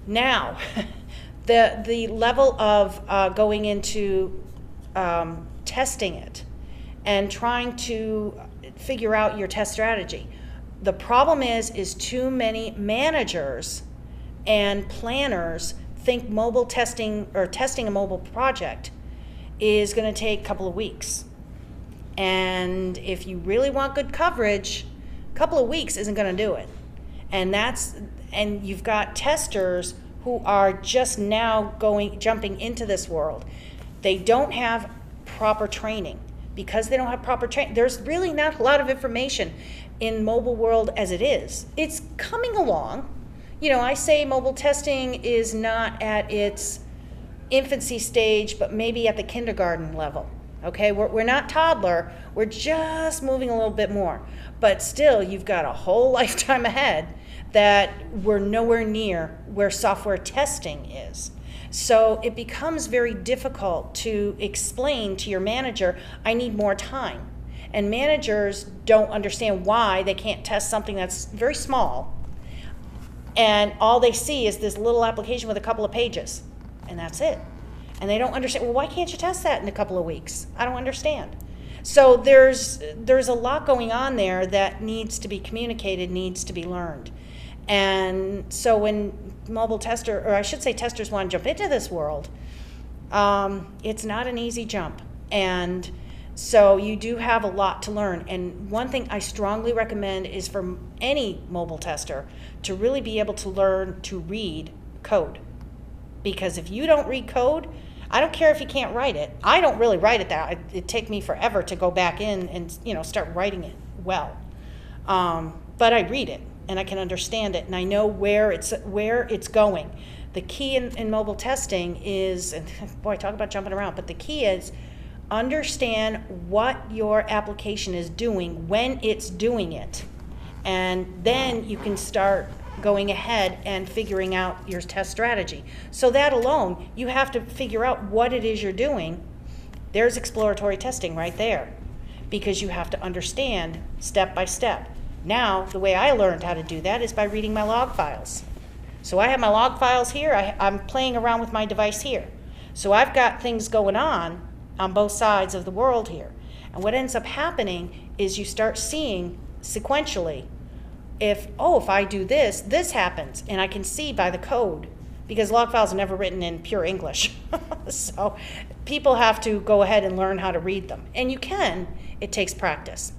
Now, the level of going into testing it and trying to figure out your test strategy. The problem is too many managers and planners think mobile testing or testing a mobile project is going to take a couple of weeks. And if you really want good coverage, a couple of weeks isn't going to do it. And you've got testers who are just now jumping into this world. They don't have proper training. Because they don't have proper training, there's really not a lot of information in mobile world as it is. It's coming along. You know, I say mobile testing is not at its infancy stage, but maybe at the kindergarten level. Okay, we're not toddler, we're just moving a little bit more. But still, you've got a whole lifetime ahead that we're nowhere near where software testing is. So it becomes very difficult to explain to your manager, I need more time. And managers don't understand why they can't test something that's very small. And all they see is this little application with a couple of pages. And that's it. And they don't understand, well, why can't you test that in a couple of weeks? I don't understand. So there's a lot going on there that needs to be communicated, needs to be learned. And so when testers want to jump into this world, it's not an easy jump. And so you do have a lot to learn. And one thing I strongly recommend is for any mobile tester to really be able to learn to read code. Because if you don't read code, I don't care if you can't write it. I don't really write it that. It'd take me forever to go back in and start writing it well. But I read it. And I can understand it, and I know where it's going. The key in mobile testing is, and boy, talk about jumping around, but the key is understand what your application is doing when it's doing it. And then you can start going ahead and figuring out your test strategy. So that alone, you have to figure out what it is you're doing. There's exploratory testing right there, because you have to understand step by step. Now, the way I learned how to do that is by reading my log files. So I have my log files here. I'm playing around with my device here. So I've got things going on both sides of the world here. And what ends up happening is you start seeing sequentially, if I do this, this happens. And I can see by the code, because log files are never written in pure English. So people have to go ahead and learn how to read them. And you can, it takes practice.